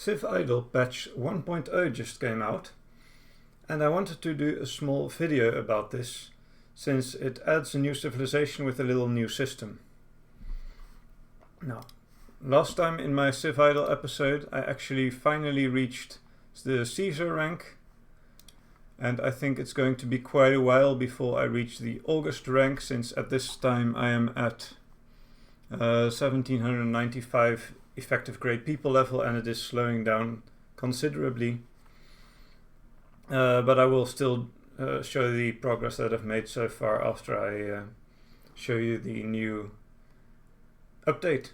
CivIdle patch 1.0 just came out, and I wanted to do a small video about this, since it adds a new civilization with a little new system. Now, last time in my CivIdle episode I actually finally reached the Caesar rank, and I think it's going to be quite a while before I reach the August rank, since at this time I am at 1795 effective grade people level, and it is slowing down considerably. But I will still show the progress that I've made so far after I show you the new update.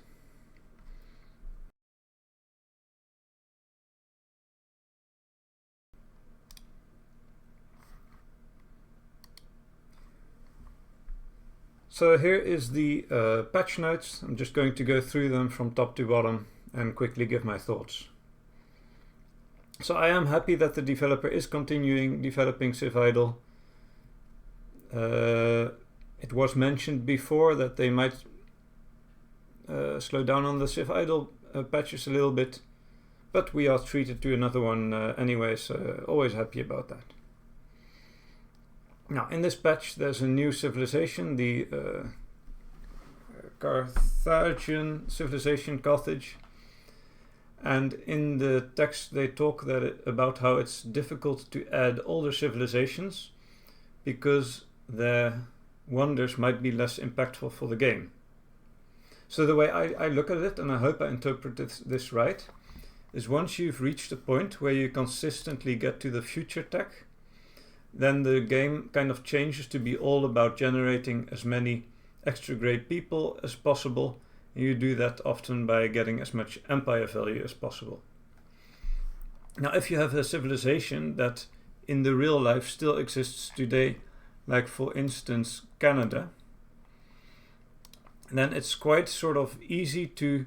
So here is the patch notes. I'm just going to go through them from top to bottom and quickly give my thoughts. So I am happy that the developer is continuing developing CivIdle. It was mentioned before that they might slow down on the CivIdle patches a little bit, but we are treated to another one anyway, so always happy about that. Now, in this patch there's a new civilization, the Carthaginian civilization, Carthage. And in the text they talk about how it's difficult to add older civilizations because their wonders might be less impactful for the game. So the way I look at it, and I hope I interpret this right, is once you've reached a point where you consistently get to the future tech, then the game kind of changes to be all about generating as many extra grade people as possible. You do that often by getting as much empire value as possible. Now, if you have a civilization that in the real life still exists today, like for instance Canada, then it's quite sort of easy to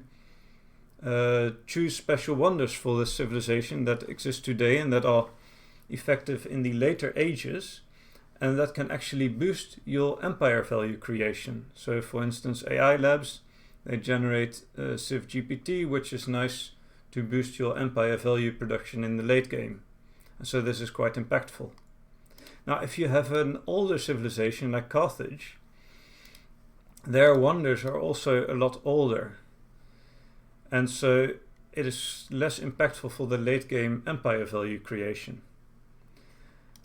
choose special wonders for this civilization that exists today and that are effective in the later ages, and that can actually boost your empire value creation. So for instance, AI labs, they generate CivGPT, which is nice to boost your empire value production in the late game. And so this is quite impactful. Now, if you have an older civilization like Carthage, their wonders are also a lot older. And so it is less impactful for the late game empire value creation.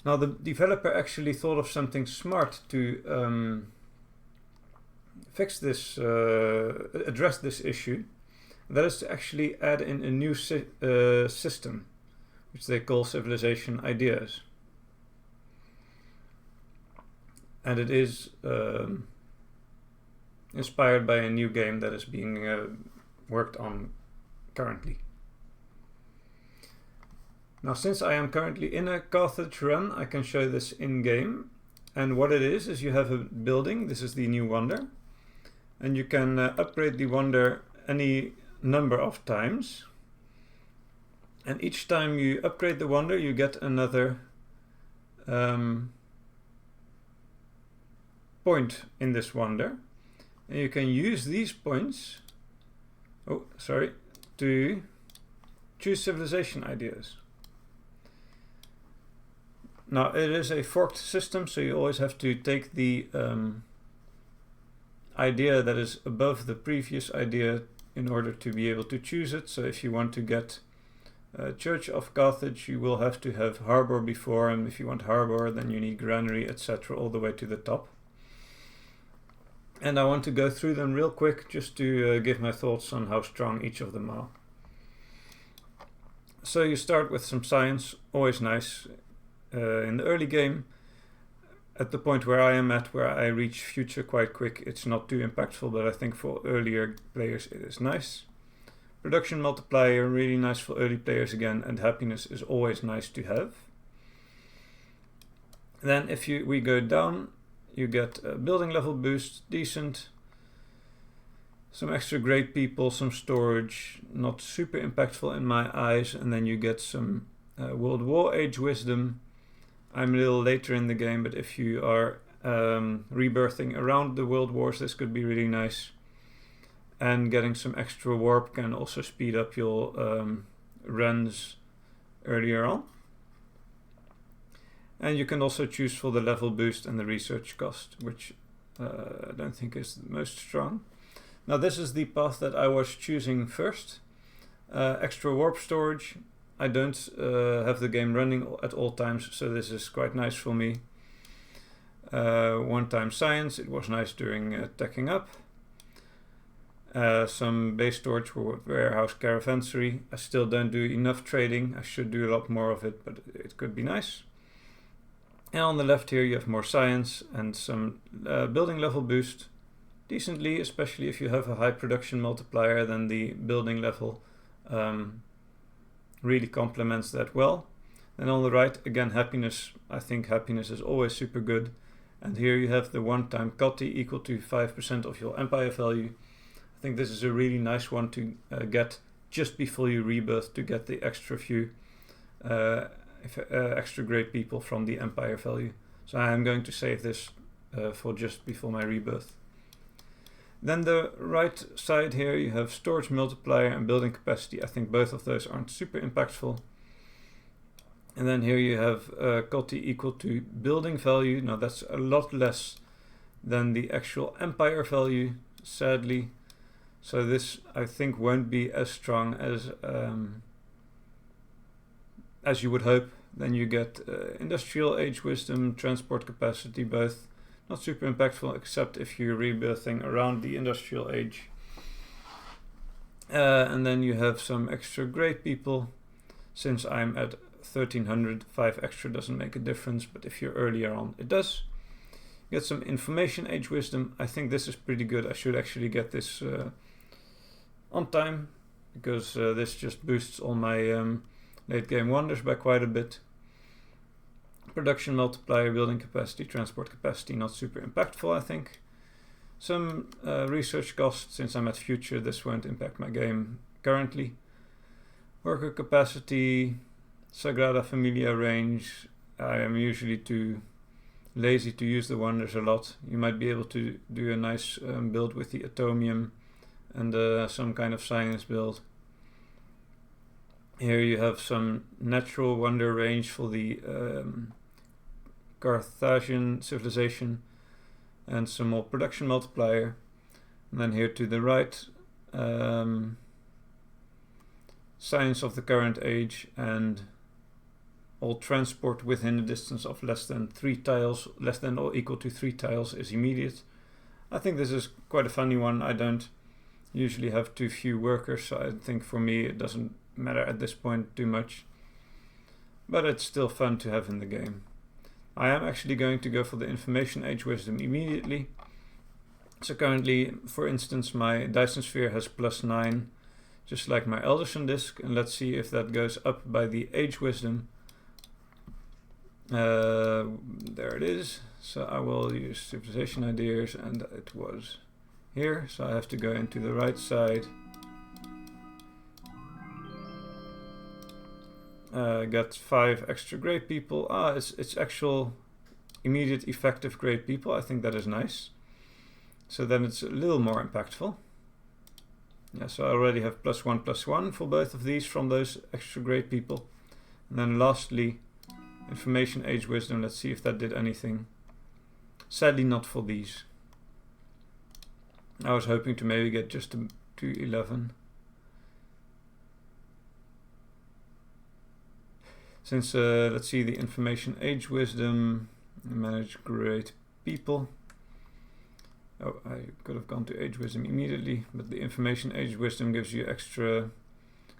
Now, the developer actually thought of something smart to fix this, address this issue. That is to actually add in a new system, which they call civilization ideas. And it is inspired by a new game that is being worked on currently. Now, since I am currently in a Carthage run, I can show this in-game. And what it is you have a building. This is the new wonder. And you can upgrade the wonder any number of times. And each time you upgrade the wonder, you get another point in this wonder. And you can use these points to choose civilization ideas. Now, it is a forked system, so you always have to take the idea that is above the previous idea in order to be able to choose it. So if you want to get Church of Carthage, you will have to have Harbor before, and if you want Harbor, then you need Granary, etc., all the way to the top. And I want to go through them real quick just to give my thoughts on how strong each of them are. So you start with some science, always nice. In the early game, at the point where I am at, where I reach future quite quick, it's not too impactful, but I think for earlier players it is nice. Production multiplier, really nice for early players again, and happiness is always nice to have. Then if we go down, you get a building level boost, decent. Some extra great people, some storage, not super impactful in my eyes, and then you get some World War age wisdom. I'm a little later in the game, but if you are rebirthing around the world wars, this could be really nice. And getting some extra warp can also speed up your runs earlier on. And you can also choose for the level boost and the research cost, which I don't think is the most strong. Now this is the path that I was choosing first. Extra warp storage. I don't have the game running at all times, so this is quite nice for me. One-time science, it was nice during teching up. Some base storage for warehouse caravansary. I still don't do enough trading. I should do a lot more of it, but it could be nice. And on the left here you have more science and some building level boost. Decently, especially if you have a high production multiplier, then the building level really complements that well. And on the right, again, happiness. I think happiness is always super good. And here you have the one-time Coti equal to 5% of your empire value. I think this is a really nice one to get just before you rebirth, to get the extra few extra great people from the empire value. So I am going to save this for just before my rebirth. Then the right side here you have storage multiplier and building capacity. I think both of those aren't super impactful. And then here you have Coti equal to building value. Now that's a lot less than the actual empire value, sadly. So this I think won't be as strong as you would hope. Then you get industrial age wisdom, transport capacity, both not super impactful except if you're rebirthing around the industrial age. And then you have some extra great people. Since I'm at 1300, 5 extra doesn't make a difference, but if you're earlier on, it does. You get some information age wisdom. I think this is pretty good. I should actually get this on time, because this just boosts all my late game wonders by quite a bit. Production multiplier, building capacity, transport capacity, not super impactful, I think. Some research costs. Since I'm at future, this won't impact my game currently. Worker capacity, Sagrada Familia range. I am usually too lazy to use the wonders a lot. You might be able to do a nice build with the atomium and some kind of science build. Here you have some natural wonder range for the Carthaginian civilization and some more production multiplier. And then here to the right, science of the current age and all transport within a distance of less than 3 tiles, less than or equal to 3 tiles is immediate. I think this is quite a funny one. I don't usually have too few workers, so I think for me it doesn't matter at this point too much. But it's still fun to have in the game. I am actually going to go for the information age wisdom immediately. So currently, for instance, my Dyson Sphere has +9, just like my Elderson Disc, and let's see if that goes up by the age wisdom. There it is. So I will use civilization ideas, and it was here, so I have to go into the right side. Got 5 extra great people. It's actual immediate effective great people. I think that is nice. So then it's a little more impactful. Yeah, so I already have +1/+1 for both of these from those extra great people. And then lastly, information age wisdom. Let's see if that did anything. Sadly not for these. I was hoping to maybe get just to 11. Since, let's see, the information age wisdom, manage great people. Oh, I could have gone to age wisdom immediately, but the information age wisdom gives you extra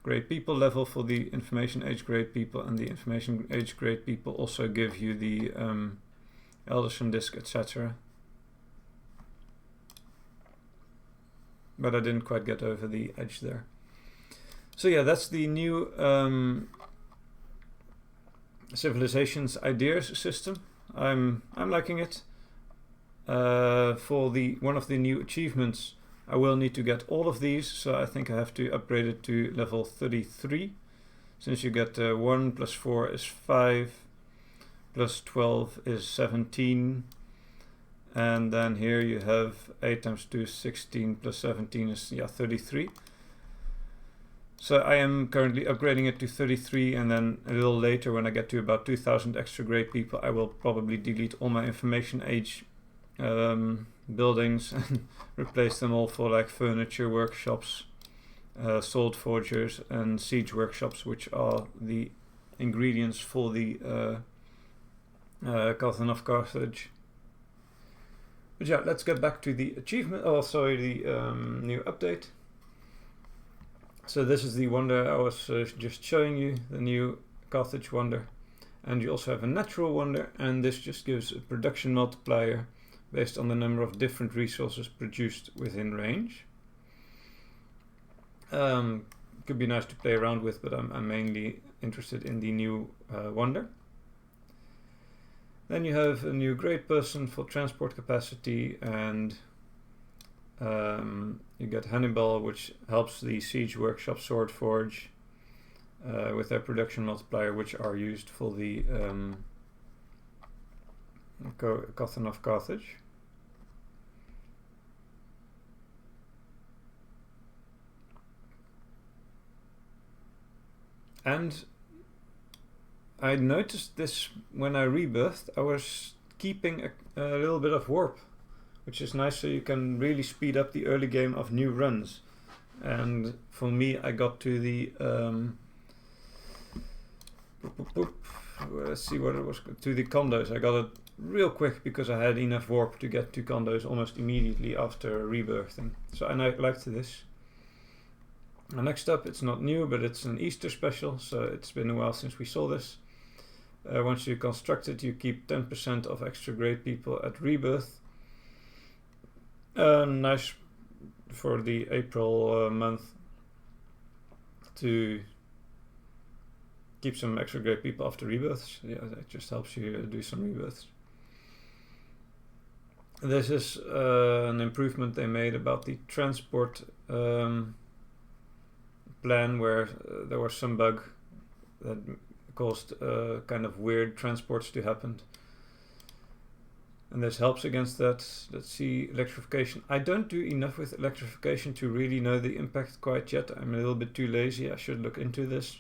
great people level for the information age great people, and the information age great people also give you the Elderson Disc, etc. But I didn't quite get over the edge there. So yeah, that's the new civilizations ideas system. I'm liking it. For the one of the new achievements, I will need to get all of these, so I think I have to upgrade it to level 33, since you get 1 + 4 is 5, + 12 is 17, and then here you have 8 × 2 is 16, + 17 is 33. So I am currently upgrading it to 33, and then a little later when I get to about 2000 extra grade people, I will probably delete all my information age buildings and replace them all for like furniture workshops, sword forgers and siege workshops, which are the ingredients for the Carthage of Carthage. But yeah, let's get back to the achievement, the new update. So this is the wonder I was just showing you, the new Carthage wonder. And you also have a natural wonder, and this just gives a production multiplier based on the number of different resources produced within range. Could be nice to play around with, but I'm mainly interested in the new wonder. Then you have a new great person for transport capacity, and you get Hannibal, which helps the siege workshop sword forge with their production multiplier, which are used for the Carthage of Carthage. And I noticed this when I rebirthed. I was keeping a little bit of warp, which is nice, so you can really speed up the early game of new runs. And for me, I got to the let's see what it was, to the condos. I got it real quick because I had enough warp to get to condos almost immediately after rebirthing. So I liked this. And next up, it's not new, but it's an Easter special, so it's been a while since we saw this. Once you construct it, you keep 10% of extra grade people at rebirth. Nice for the April month to keep some extra grade people after rebirths. Yeah, that just helps you do some rebirths. This is an improvement they made about the transport plan, where there was some bug that caused kind of weird transports to happen. And this helps against that. Let's see, electrification. I don't do enough with electrification to really know the impact quite yet. I'm a little bit too lazy. I should look into this.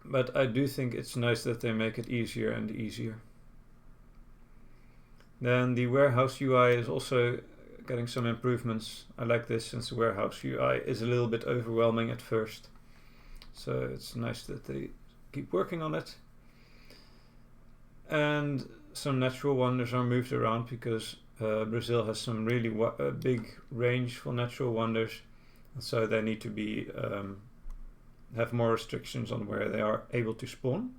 But I do think it's nice that they make it easier and easier. Then the warehouse UI is also getting some improvements. I like this, since the warehouse UI is a little bit overwhelming at first. So it's nice that they keep working on it. And some natural wonders are moved around because Brazil has some really big range for natural wonders, and so they need to be have more restrictions on where they are able to spawn.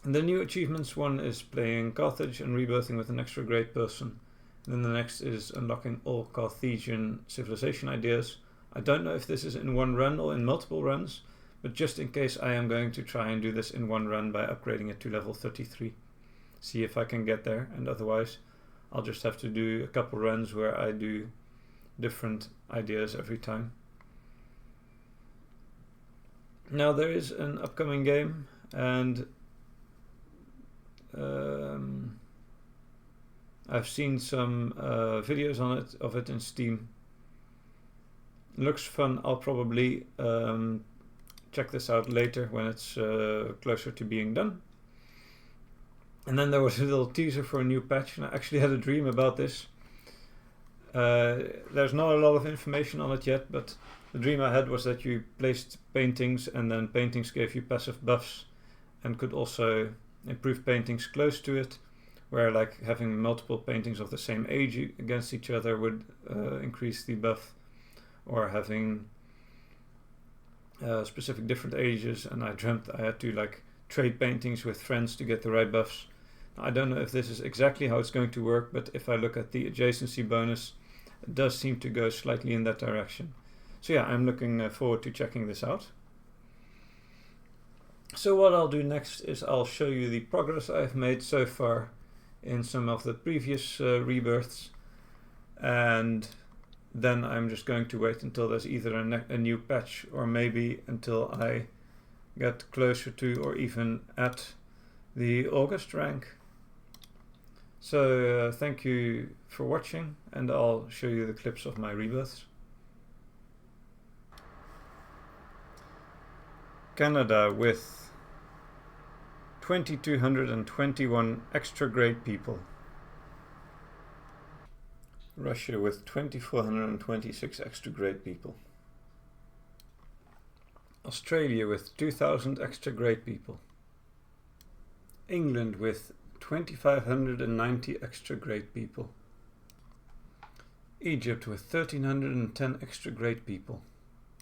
And the new achievements one is playing Carthage and rebirthing with an extra great person. And then the next is unlocking all Carthaginian civilization ideas. I don't know if this is in one run or in multiple runs, but just in case, I am going to try and do this in one run by upgrading it to level 33. See if I can get there, and otherwise I'll just have to do a couple runs where I do different ideas every time. Now there is an upcoming game, and I've seen some videos on of it in Steam. It looks fun. I'll probably check this out later when it's closer to being done. And then there was a little teaser for a new patch, and I actually had a dream about this. There's not a lot of information on it yet, but the dream I had was that you placed paintings, and then paintings gave you passive buffs and could also improve paintings close to it, where like having multiple paintings of the same age against each other would increase the buff, or having specific different ages. And I dreamt I had to like trade paintings with friends to get the right buffs. I don't know if this is exactly how it's going to work, but if I look at the adjacency bonus, it does seem to go slightly in that direction. So yeah, I'm looking forward to checking this out. So what I'll do next is I'll show you the progress I've made so far in some of the previous rebirths, and then I'm just going to wait until there's either a new patch, or maybe until I get closer to or even at the August rank. So thank you for watching, and I'll show you the clips of my rebirths. Canada with 2,221 extra great people. Russia with 2,426 extra great people. Australia with 2,000 extra great people. England with 2,590 extra great people. Egypt with 1,310 extra great people.